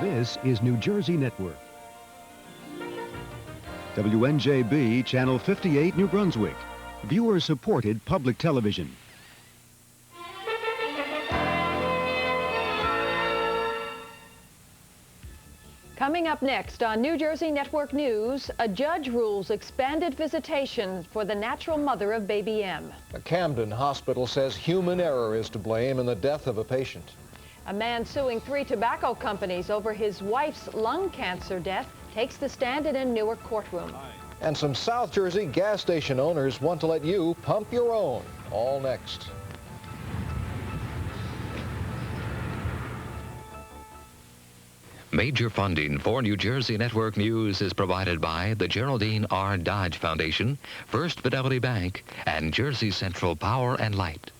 This is New Jersey Network. WNJB, Channel 58, New Brunswick. Viewer-supported public television. Coming up next on New Jersey Network News, a judge rules expanded visitation for the natural mother of baby M. A Camden hospital says human error is to blame in the death of a patient. A man suing 3 tobacco companies over his wife's lung cancer death takes the stand in a Newark courtroom. And some South Jersey gas station owners want to let you pump your own. All next. Major funding for New Jersey Network News is provided by the Geraldine R. Dodge Foundation, First Fidelity Bank, and Jersey Central Power and Light.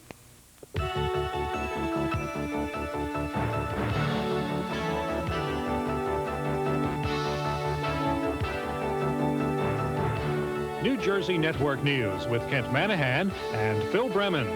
New Jersey Network News with Kent Manahan and Phil Bremen.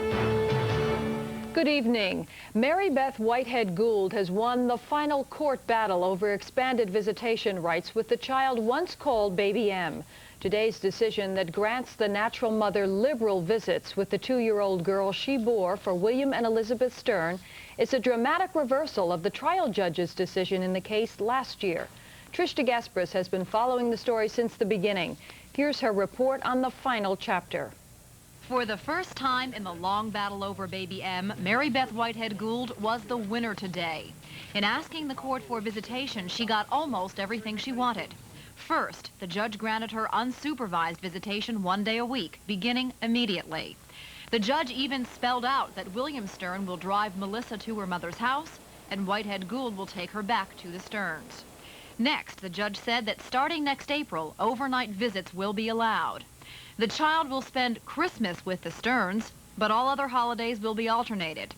Good evening. Mary Beth Whitehead Gould has won the final court battle over expanded visitation rights with the child once called Baby M. Today's decision that grants the natural mother liberal visits with the 2-year-old girl she bore for William and Elizabeth Stern is a dramatic reversal of the trial judge's decision in the case last year. Trish DeGasperis has been following the story since the beginning. Here's her report on the final chapter. For the first time in the long battle over baby M, Mary Beth Whitehead Gould was the winner today. In asking the court for visitation, she got almost everything she wanted. First, the judge granted her unsupervised visitation 1 day a week, beginning immediately. The judge even spelled out that William Stern will drive Melissa to her mother's house, and Whitehead Gould will take her back to the Sterns. Next, the judge said that starting next April, overnight visits will be allowed. The child will spend Christmas with the Sterns, but all other holidays will be alternated.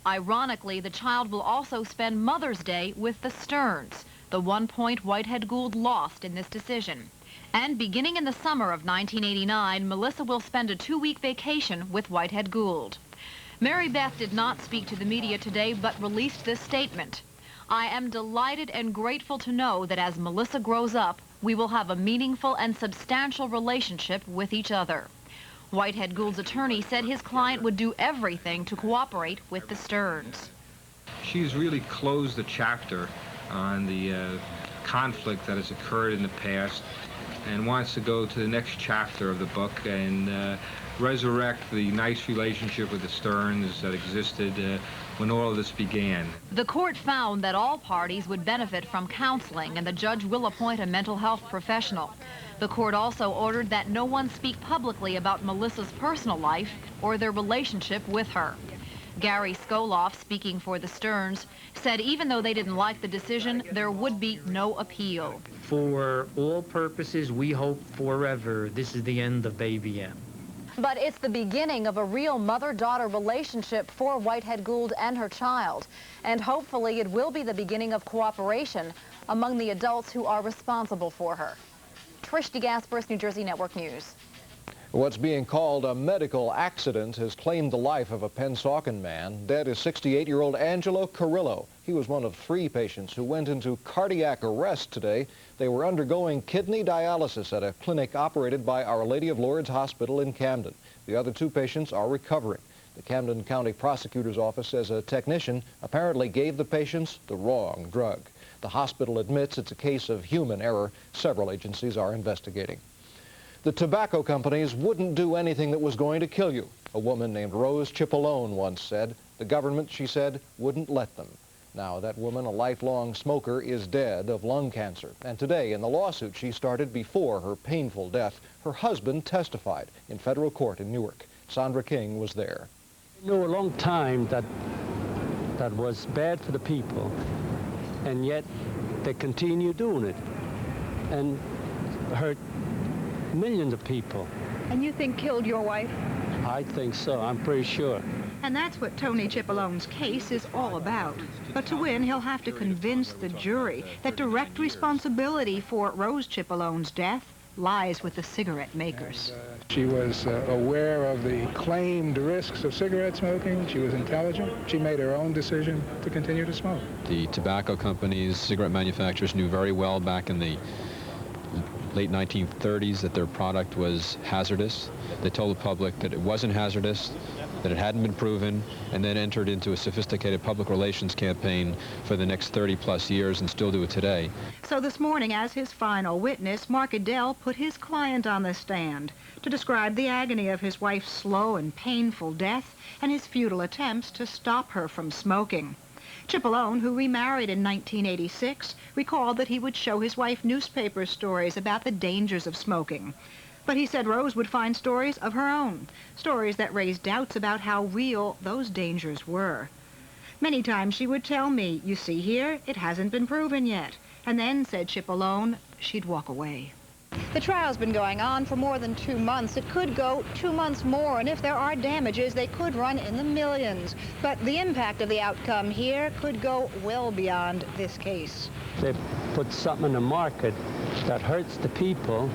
Ironically, the child will also spend Mother's Day with the Sterns, the 1 point Whitehead Gould lost in this decision. And beginning in the summer of 1989, Melissa will spend a 2-week vacation with Whitehead Gould. Mary Beth did not speak to the media today, but released this statement. I am delighted and grateful to know that as Melissa grows up, we will have a meaningful and substantial relationship with each other. Whitehead Gould's attorney said his client would do everything to cooperate with the Sterns. She's really closed the chapter on the conflict that has occurred in the past and wants to go to the next chapter of the book and resurrect the nice relationship with the Sterns that existed when all of this began. The court found that all parties would benefit from counseling, and the judge will appoint a mental health professional. The court also ordered that no one speak publicly about Melissa's personal life or their relationship with her. Gary Skoloff, speaking for the Sterns, said even though they didn't like the decision, there would be no appeal. For all purposes, we hope forever this is the end of baby M. But it's the beginning of a real mother-daughter relationship for Whitehead Gould and her child. And hopefully it will be the beginning of cooperation among the adults who are responsible for her. Trish DeGasperis, New Jersey Network News. What's being called a medical accident has claimed the life of a Pennsauken man. Dead is 68-year-old Angelo Carrillo. He was one of 3 patients who went into cardiac arrest today. They were undergoing kidney dialysis at a clinic operated by Our Lady of Lourdes Hospital in Camden. The other 2 patients are recovering. The Camden County Prosecutor's Office says a technician apparently gave the patients the wrong drug. The hospital admits it's a case of human error. Several agencies are investigating. The tobacco companies wouldn't do anything that was going to kill you. A woman named Rose Cipollone once said. The government, she said, wouldn't let them. Now, that woman, a lifelong smoker, is dead of lung cancer. And today, in the lawsuit she started before her painful death, her husband testified in federal court in Newark. Sandra King was there. I knew a long time that was bad for the people, and yet they continue doing it and hurt millions of people. And you think killed your wife? I think so. I'm pretty sure. And that's what Tony Cipollone's case is all about. But to win, he'll have to convince the jury that direct responsibility for Rose Cipollone's death lies with the cigarette makers. She was aware of the claimed risks of cigarette smoking. She was intelligent. She made her own decision to continue to smoke. The tobacco companies, cigarette manufacturers knew very well back in the late 1930s that their product was hazardous. They told the public that it wasn't hazardous, that it hadn't been proven, and then entered into a sophisticated public relations campaign for the next 30-plus years and still do it today. So this morning, as his final witness, Mark Adele put his client on the stand to describe the agony of his wife's slow and painful death and his futile attempts to stop her from smoking. Chip Alone, who remarried in 1986, recalled that he would show his wife newspaper stories about the dangers of smoking. But he said Rose would find stories of her own, stories that raised doubts about how real those dangers were. Many times she would tell me, "You see here, it hasn't been proven yet." And then, said Chip Alone, she'd walk away. The trial's been going on for more than 2 months. It could go 2 months more, and if there are damages, they could run in the millions. But the impact of the outcome here could go well beyond this case. They put something in the market that hurts the people,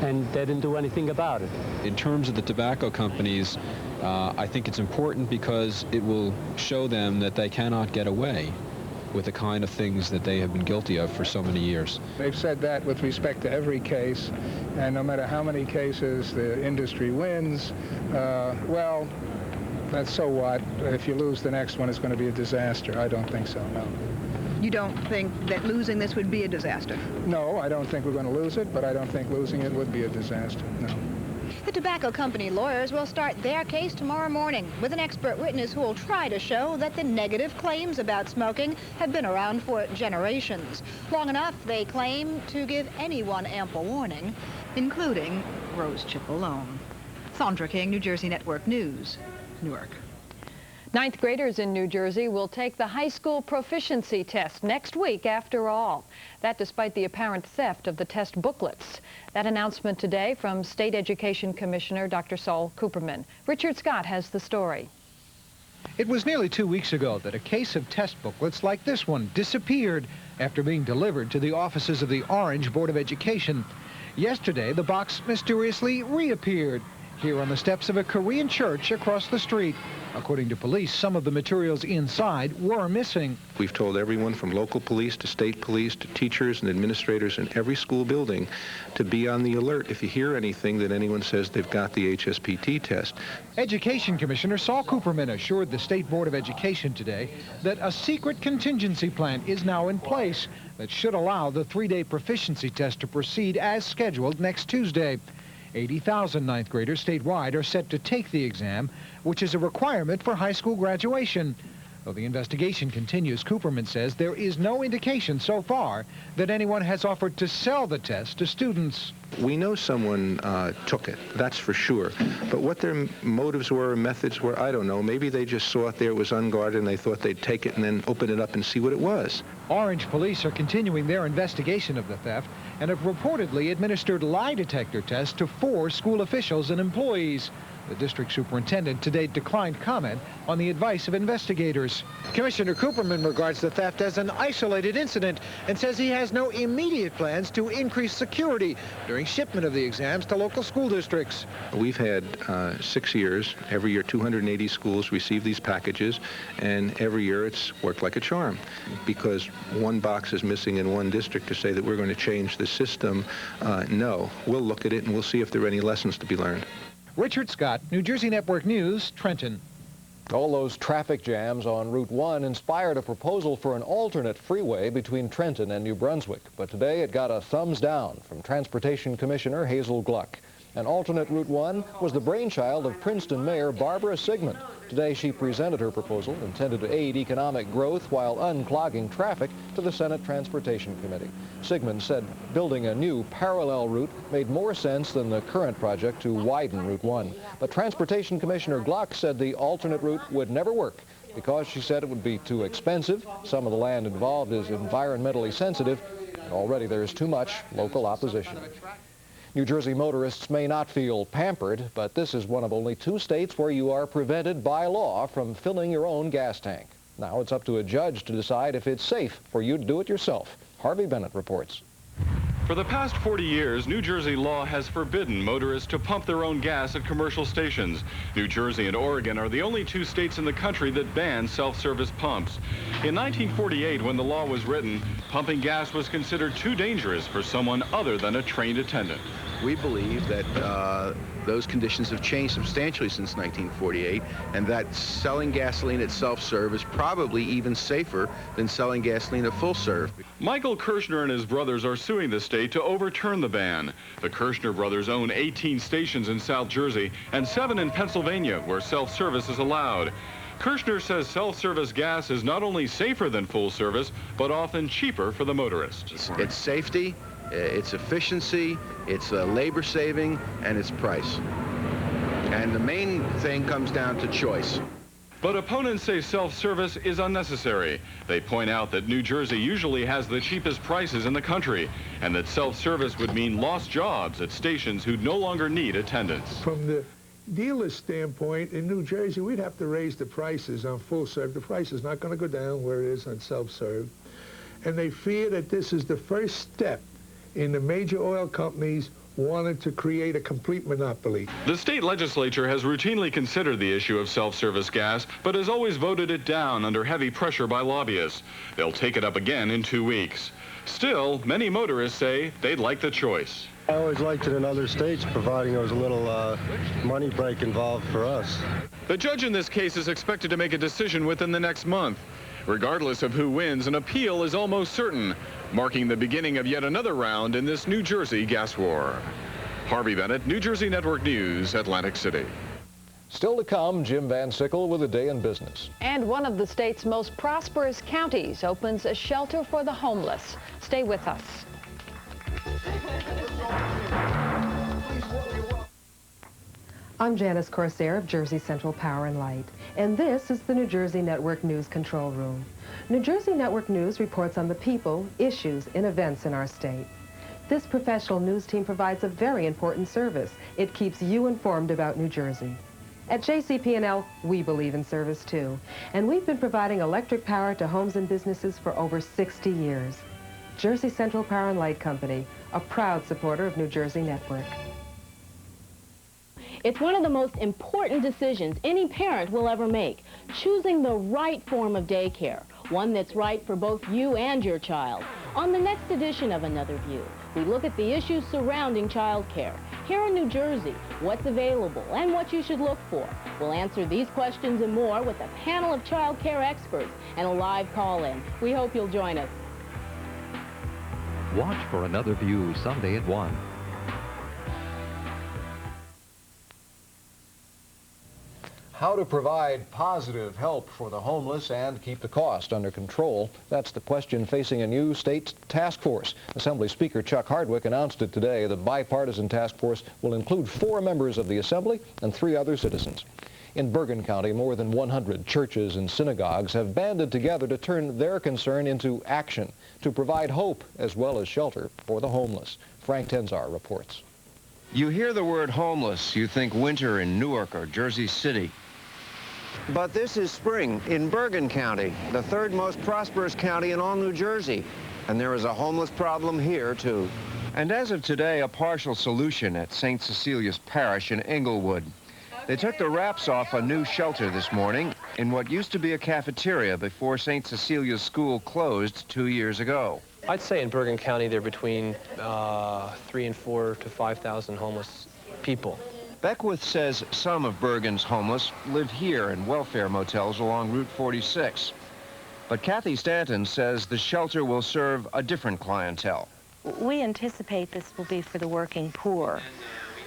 and they didn't do anything about it. In terms of the tobacco companies, I think it's important because it will show them that they cannot get away with the kind of things that they have been guilty of for so many years. They've said that with respect to every case, and no matter how many cases the industry wins, well, that's so what. If you lose the next one, it's going to be a disaster. I don't think so, no. You don't think that losing this would be a disaster? No, I don't think we're going to lose it, but I don't think losing it would be a disaster, no. The tobacco company lawyers will start their case tomorrow morning with an expert witness who will try to show that the negative claims about smoking have been around for generations. Long enough, they claim, to give anyone ample warning, including Rose Chip Alone. Sandra King, New Jersey Network News, Newark. Ninth graders in New Jersey will take the high school proficiency test next week after all. That despite the apparent theft of the test booklets. That announcement today from State Education Commissioner Dr. Saul Cooperman. Richard Scott has the story. It was nearly 2 weeks ago that a case of test booklets like this one disappeared after being delivered to the offices of the Orange Board of Education. Yesterday, the box mysteriously reappeared here on the steps of a Korean church across the street. According to police, some of the materials inside were missing. We've told everyone from local police to state police to teachers and administrators in every school building to be on the alert if you hear anything that anyone says they've got the HSPT test. Education Commissioner Saul Cooperman assured the State Board of Education today that a secret contingency plan is now in place that should allow the 3-day proficiency test to proceed as scheduled next Tuesday. 80,000 ninth graders statewide are set to take the exam, which is a requirement for high school graduation. Though the investigation continues, Cooperman says there is no indication so far that anyone has offered to sell the test to students. We know someone took it, that's for sure. But what their motives were, methods were, I don't know. Maybe they just saw it there, it was unguarded, and they thought they'd take it and then open it up and see what it was. Orange police are continuing their investigation of the theft and have reportedly administered lie detector tests to 4 school officials and employees. The district superintendent today declined comment on the advice of investigators. Commissioner Cooperman regards the theft as an isolated incident and says he has no immediate plans to increase security during shipment of the exams to local school districts. We've had 6 years. Every year 280 schools receive these packages, and every year it's worked like a charm. Because one box is missing in one district to say that we're going to change the system, no. We'll look at it and we'll see if there are any lessons to be learned. Richard Scott, New Jersey Network News, Trenton. All those traffic jams on Route 1 inspired a proposal for an alternate freeway between Trenton and New Brunswick. But today it got a thumbs down from Transportation Commissioner Hazel Gluck. An alternate Route 1 was the brainchild of Princeton Mayor Barbara Sigmund. Today she presented her proposal intended to aid economic growth while unclogging traffic to the Senate Transportation Committee. Sigmund said building a new parallel route made more sense than the current project to widen Route 1. But Transportation Commissioner Gluck said the alternate route would never work because she said it would be too expensive, some of the land involved is environmentally sensitive, and already there's too much local opposition. New Jersey motorists may not feel pampered, but this is one of only 2 states where you are prevented by law from filling your own gas tank. Now it's up to a judge to decide if it's safe for you to do it yourself. Harvey Bennett reports. For the past 40 years, New Jersey law has forbidden motorists to pump their own gas at commercial stations. New Jersey and Oregon are the only two states in the country that ban self-service pumps. In 1948, when the law was written, pumping gas was considered too dangerous for someone other than a trained attendant. We believe that those conditions have changed substantially since 1948, and that selling gasoline at self-serve is probably even safer than selling gasoline at full-serve. Michael Kirshner and his brothers are suing the state to overturn the ban. The Kirshner brothers own 18 stations in South Jersey and 7 in Pennsylvania, where self-service is allowed. Kirshner says self-service gas is not only safer than full service, but often cheaper for the motorist. It's safety, it's efficiency, it's labor saving, and it's price. And the main thing comes down to choice. But opponents say self-service is unnecessary. They point out that New Jersey usually has the cheapest prices in the country, and that self-service would mean lost jobs at stations who no longer need attendants. From the dealer's standpoint, in New Jersey, we'd have to raise the prices on full serve. The price is not going to go down where it is on self-serve. And they fear that this is the first step in the major oil companies wanted to create a complete monopoly. The state legislature has routinely considered the issue of self-service gas, but has always voted it down under heavy pressure by lobbyists. They'll take it up again in 2 weeks. Still, many motorists say they'd like the choice. I always liked it in other states, providing there was a little money break involved for us. The judge in this case is expected to make a decision within the next month. Regardless of who wins, an appeal is almost certain, marking the beginning of yet another round in this New Jersey gas war. Harvey Bennett, New Jersey Network News, Atlantic City. Still to come, Jim Van Sickle with a day in business. And one of the state's most prosperous counties opens a shelter for the homeless. Stay with us. I'm Janice Corsair of Jersey Central Power and Light, and this is the New Jersey Network News Control Room. New Jersey Network News reports on the people, issues, and events in our state. This professional news team provides a very important service. It keeps you informed about New Jersey. At JCP&L, we believe in service too, and we've been providing electric power to homes and businesses for over 60 years. Jersey Central Power and Light Company, a proud supporter of New Jersey Network. It's one of the most important decisions any parent will ever make, choosing the right form of daycare, one that's right for both you and your child. On the next edition of Another View, we look at the issues surrounding child care. Here in New Jersey, what's available and what you should look for. We'll answer these questions and more with a panel of child care experts and a live call-in. We hope you'll join us. Watch for Another View Sunday at 1. How to provide positive help for the homeless and keep the cost under control. That's the question facing a new state task force. Assembly Speaker Chuck Hardwick announced it today. The bipartisan task force will include 4 members of the Assembly and 3 other citizens. In Bergen County, more than 100 churches and synagogues have banded together to turn their concern into action, to provide hope as well as shelter for the homeless. Frank Tenzar reports. You hear the word homeless, you think winter in Newark or Jersey City. But this is spring in Bergen County, the 3rd most prosperous county in all New Jersey. And there is a homeless problem here, too. And as of today, a partial solution at St. Cecilia's Parish in Englewood. They took the wraps off a new shelter this morning in what used to be a cafeteria before St. Cecilia's School closed 2 years ago. I'd say in Bergen County there are between 3,000 and 4,000 to 5,000 homeless people. Beckwith says some of Bergen's homeless live here in welfare motels along Route 46. But Kathy Stanton says the shelter will serve a different clientele. We anticipate this will be for the working poor,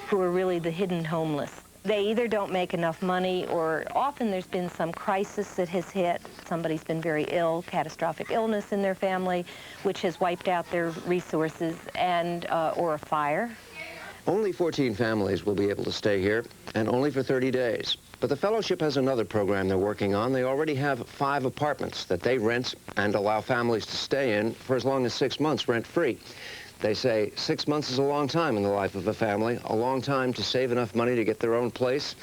who are really the hidden homeless. They either don't make enough money, or often there's been some crisis that has hit. Somebody's been very ill, catastrophic illness in their family, which has wiped out their resources, and or a fire. Only 14 families will be able to stay here, and only for 30 days. But the Fellowship has another program they're working on. They already have 5 apartments that they rent and allow families to stay in for as long as 6 months rent-free. They say 6 months is a long time in the life of a family, a long time to save enough money to get their own place,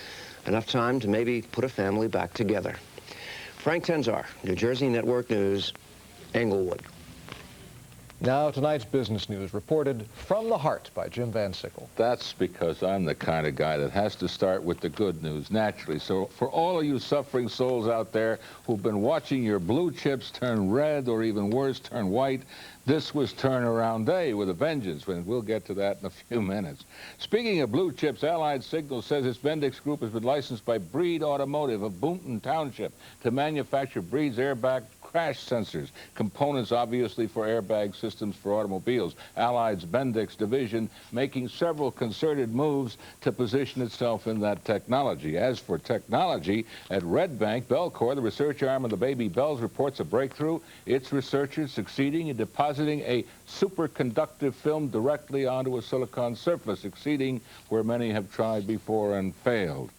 enough time to maybe put a family back together. Frank Tenzar, New Jersey Network News, Englewood. Now, tonight's business news reported from the heart by Jim Van Sickle. That's because I'm the kind of guy that has to start with the good news, naturally. So for all of you suffering souls out there who've been watching your blue chips turn red or even worse, turn white, this was turnaround day with a vengeance, and we'll get to that in a few minutes. Speaking of blue chips, Allied Signal says its Bendix Group has been licensed by Breed Automotive of Boonton Township to manufacture Breed's airbag crash sensors, components obviously for airbag systems for automobiles. Allied's Bendix division making several concerted moves to position itself in that technology. As for technology, at Red Bank, Bellcore, the research arm of the Baby Bells, reports a breakthrough. Its researchers succeeding in depositing a superconductive film directly onto a silicon surface, succeeding where many have tried before and failed.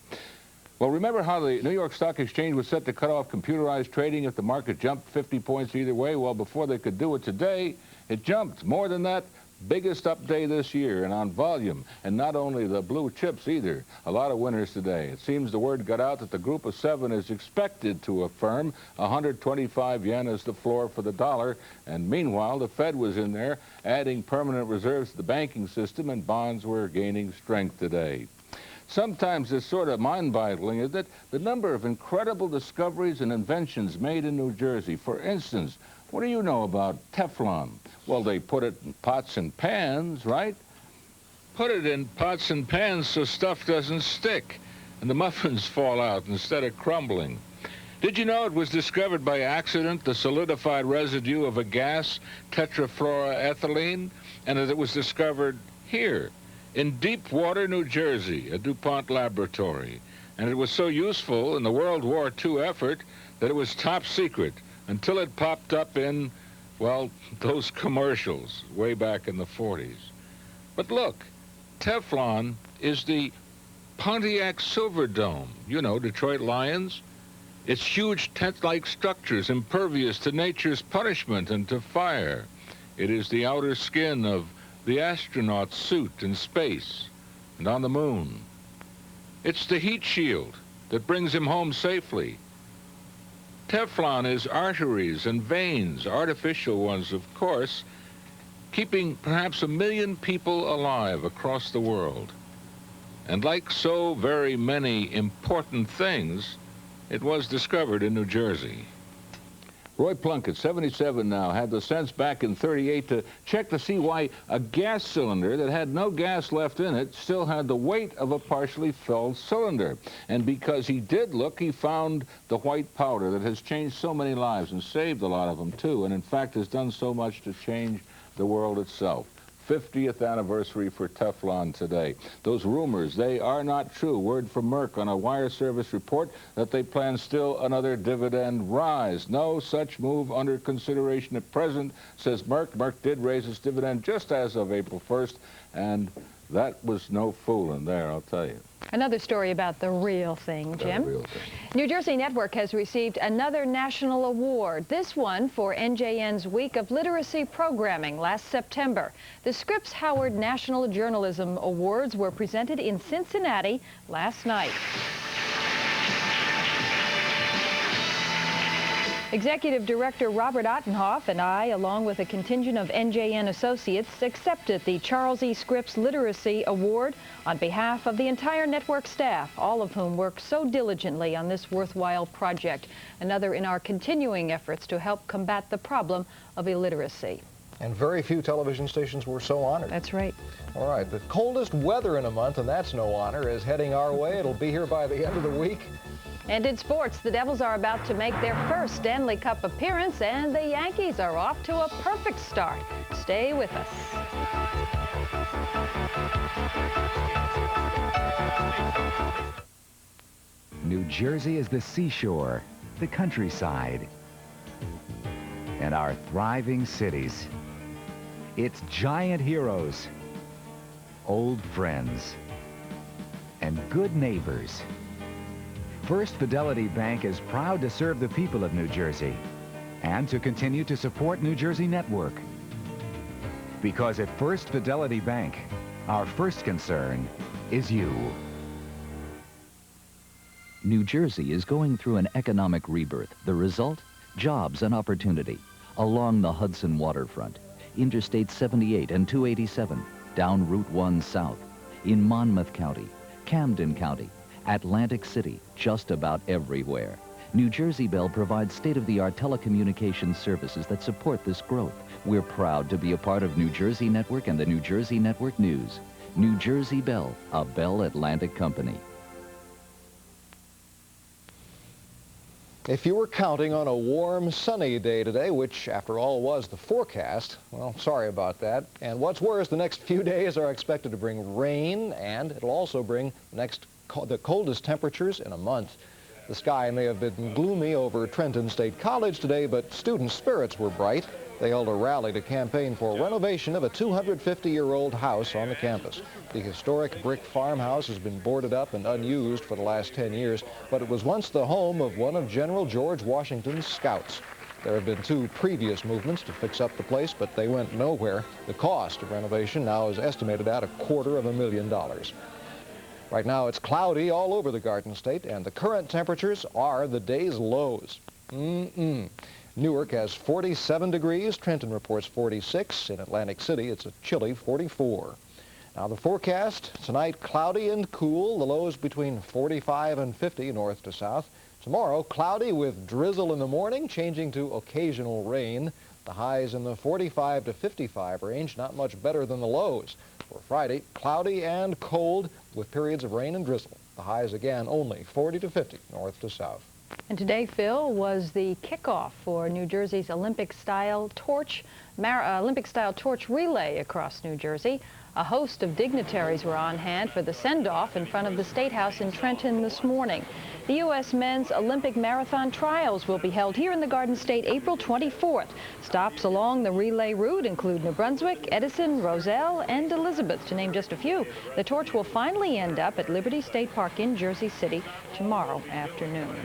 Well, remember how the New York Stock Exchange was set to cut off computerized trading if the market jumped 50 points either way? Well, before they could do it today, it jumped. More than that, biggest up day this year and on volume. And not only the blue chips either. A lot of winners today. It seems the word got out that the group of 7 is expected to affirm 125 yen as the floor for the dollar. And meanwhile, the Fed was in there adding permanent reserves to the banking system, and bonds were gaining strength today. Sometimes it's sort of mind-boggling, is that the number of incredible discoveries and inventions made in New Jersey. For instance, what do you know about Teflon? Well, they put it in pots and pans, right? Put it in pots and pans so stuff doesn't stick and the muffins fall out instead of crumbling. Did you know it was discovered by accident, the solidified residue of a gas, tetrafluoroethylene, and that it was discovered here in Deepwater, New Jersey, a DuPont laboratory. And it was so useful in the World War II effort that it was top secret until it popped up in, well, those commercials way back in the 40s. But look, Teflon is the Pontiac Silverdome, you know, Detroit Lions. It's huge tent-like structures impervious to nature's punishment and to fire. It is the outer skin of the astronaut's suit in space and on the moon. It's the heat shield that brings him home safely. Teflon is arteries and veins, artificial ones, of course, keeping perhaps 1 million people alive across the world. And like so very many important things, it was discovered in New Jersey. Roy Plunkett, 77 now, had the sense back in 38 to check to see why a gas cylinder that had no gas left in it still had the weight of a partially filled cylinder. And because he did look, he found the white powder that has changed so many lives and saved a lot of them too, and in fact has done so much to change the world itself. 50th anniversary for Teflon today. Those rumors, they are not true. Word from Merck on a wire service report that they plan still another dividend rise. No such move under consideration at present, says Merck. Merck did raise its dividend just as of April 1st, and that was no fooling there, I'll tell you. Another story about the real thing, Jim. The real thing. New Jersey Network has received another national award, this one for NJN's Week of Literacy Programming last September. The Scripps Howard National Journalism Awards were presented in Cincinnati last night. Executive Director Robert Ottenhoff and I, along with a contingent of NJN associates, accepted the Charles E. Scripps Literacy Award on behalf of the entire network staff, all of whom worked so diligently on this worthwhile project, another in our continuing efforts to help combat the problem of illiteracy. And very few television stations were so honored. That's right. All right, the coldest weather in a month, and that's no honor, is heading our way. It'll be here by the end of the week. And in sports, the Devils are about to make their first Stanley Cup appearance, and the Yankees are off to a perfect start. Stay with us. New Jersey is the seashore, the countryside, and our thriving cities. Its giant heroes, old friends, and good neighbors. First Fidelity Bank is proud to serve the people of New Jersey and to continue to support New Jersey Network. Because at First Fidelity Bank, our first concern is you. New Jersey is going through an economic rebirth. The result? Jobs and opportunity along the Hudson waterfront. Interstate 78 and 287, down Route 1 South, in Monmouth County, Camden County, Atlantic City, just about everywhere. New Jersey Bell provides state-of-the-art telecommunications services that support this growth. We're proud to be a part of New Jersey Network and the New Jersey Network News. New Jersey Bell, a Bell Atlantic company. If you were counting on a warm, sunny day today, which after all was the forecast, well, sorry about that. And what's worse, the next few days are expected to bring rain, and it'll also bring the coldest temperatures in a month. The sky may have been gloomy over Trenton State College today, but student spirits were bright. They held a rally to campaign for renovation of a 250-year-old house on the campus. The historic brick farmhouse has been boarded up and unused for the last 10 years, but it was once the home of one of General George Washington's scouts. There have been 2 previous movements to fix up the place, but they went nowhere. The cost of renovation now is estimated at $250,000. Right now it's cloudy all over the Garden State, and the current temperatures are the day's lows. Newark has 47 degrees. Trenton reports 46. In Atlantic City, it's a chilly 44. Now the forecast, tonight cloudy and cool. The lows between 45 and 50 north to south. Tomorrow, cloudy with drizzle in the morning, changing to occasional rain. The highs in the 45 to 55 range, not much better than the lows. For Friday, cloudy and cold with periods of rain and drizzle. The highs again only 40 to 50 north to south. And today, Phil, was the kickoff for New Jersey's Olympic-style torch relay across New Jersey. A host of dignitaries were on hand for the send-off in front of the State House in Trenton this morning. The U.S. Men's Olympic Marathon Trials will be held here in the Garden State April 24th. Stops along the relay route include New Brunswick, Edison, Roselle, and Elizabeth, to name just a few. The torch will finally end up at Liberty State Park in Jersey City tomorrow afternoon.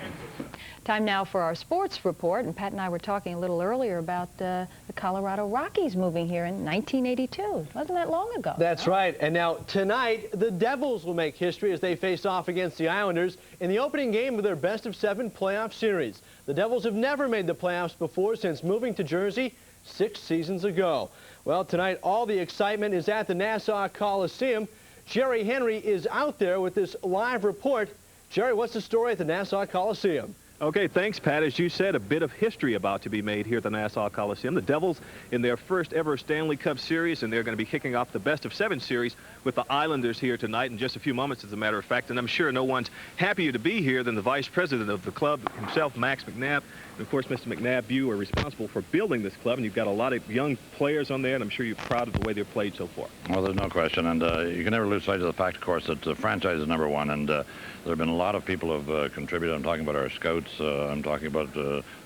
Time now for our sports report, and Pat and I were talking a little earlier about the Colorado Rockies moving here in 1982. Wasn't that long ago? That's right. And now tonight, the Devils will make history as they face off against the Islanders in the opening game of their best-of-7 playoff series. The Devils have never made the playoffs before since moving to Jersey 6 seasons ago. Well, tonight, all the excitement is at the Nassau Coliseum. Jerry Henry is out there with this live report. Jerry, what's the story at the Nassau Coliseum? Okay, thanks, Pat. As you said, a bit of history about to be made here at the Nassau Coliseum. The Devils in their first ever Stanley Cup series, and they're going to be kicking off the best-of-7 series with the Islanders here tonight in just a few moments, as a matter of fact. And I'm sure no one's happier to be here than the vice president of the club himself, Max McNabb. And of course, Mr. McNabb, you are responsible for building this club, and you've got a lot of young players on there, and I'm sure you're proud of the way they've played so far. Well, there's no question, and you can never lose sight of the fact, of course, that the franchise is #1, and there have been a lot of people who have contributed. I'm talking about our scouts. I'm talking about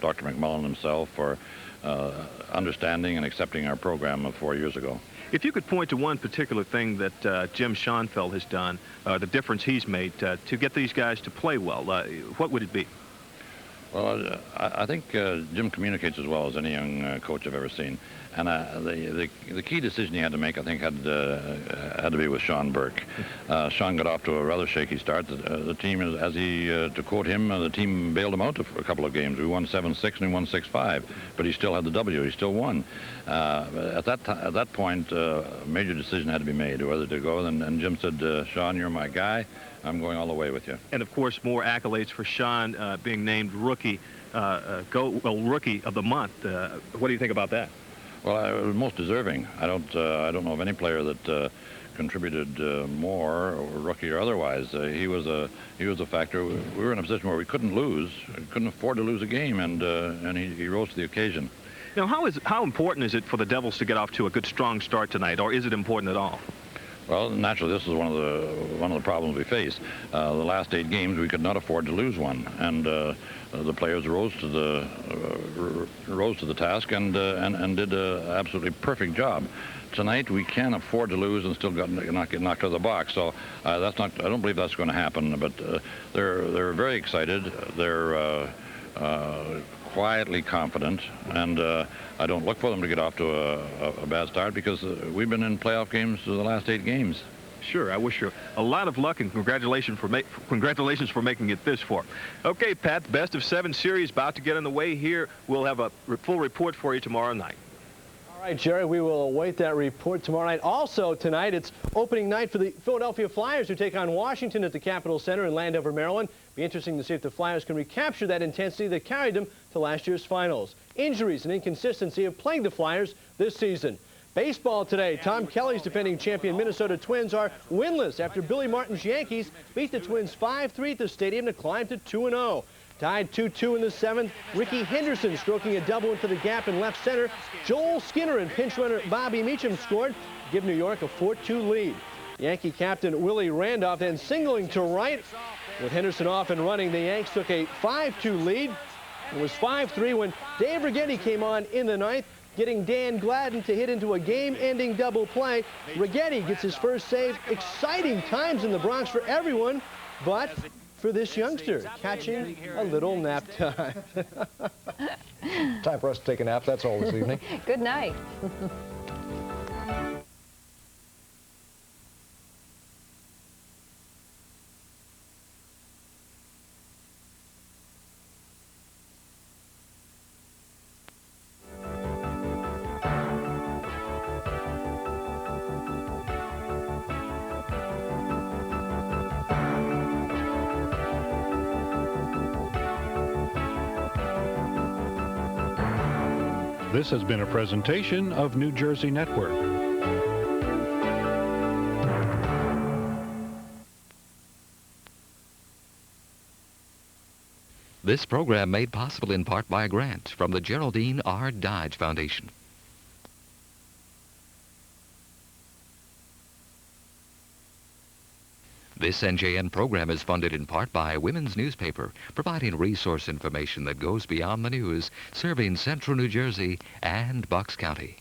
Dr. McMullen himself for understanding and accepting our program of 4 years ago. If you could point to one particular thing that Jim Schoenfeld has done, the difference he's made to get these guys to play well, what would it be? Well, I think Jim communicates as well as any young coach I've ever seen. And the key decision he had to make, I think, had to be with Sean Burke. Sean got off to a rather shaky start. The team, to quote him, the team bailed him out a couple of games. We won 7-6 and we won 6-5, but he still had the W. He still won. At that point, a major decision had to be made whether to go. And Jim said, Sean, you're my guy. I'm going all the way with you. And of course, more accolades for Sean being named rookie of the month. What do you think about that? Well, most deserving. I don't know of any player that contributed more, or rookie or otherwise. He was a factor. We were in a position where we couldn't lose, couldn't afford to lose a game, and he rose to the occasion. Now, how important is it for the Devils to get off to a good, strong start tonight, or is it important at all? Well, naturally, this is one of the problems we face. The last 8 games, we could not afford to lose one, and the players rose to the task and did an absolutely perfect job. Tonight, we can't afford to lose and still not get knocked out of the box. So that's not. I don't believe that's going to happen. But they're very excited. They're quietly confident, and I don't look for them to get off to a bad start, because we've been in playoff games for the last 8 games. Sure, I wish you a lot of luck, and congratulations for making it this far. Okay, Pat, the best-of-7 series about to get underway here. We'll have a full report for you tomorrow night. All right, Jerry, we will await that report tomorrow night. Also tonight, it's opening night for the Philadelphia Flyers, who take on Washington at the Capitol Center in Landover, Maryland. Be interesting to see if the Flyers can recapture that intensity that carried them to last year's finals. Injuries and inconsistency have plagued the Flyers this season. Baseball today, Tom Kelly's defending champion Minnesota Twins are winless after Billy Martin's Yankees beat the Twins 5-3 at the stadium to climb to 2-0. Tied 2-2 in the 7th, Ricky Henderson stroking a double into the gap in left center. Joel Skinner and pinch runner Bobby Meacham scored to give New York a 4-2 lead. Yankee captain Willie Randolph then singling to right. With Henderson off and running, the Yanks took a 5-2 lead. It was 5-3 when Dave Righetti came on in the 9th, getting Dan Gladden to hit into a game-ending double play. Righetti gets his first save. Exciting times in the Bronx for everyone, but for this youngster, catching a little nap time. Time for us to take a nap. That's all this evening. Good night. This has been a presentation of New Jersey Network. This program made possible in part by a grant from the Geraldine R. Dodge Foundation. This NJN program is funded in part by Women's Newspaper, providing resource information that goes beyond the news, serving Central New Jersey and Bucks County.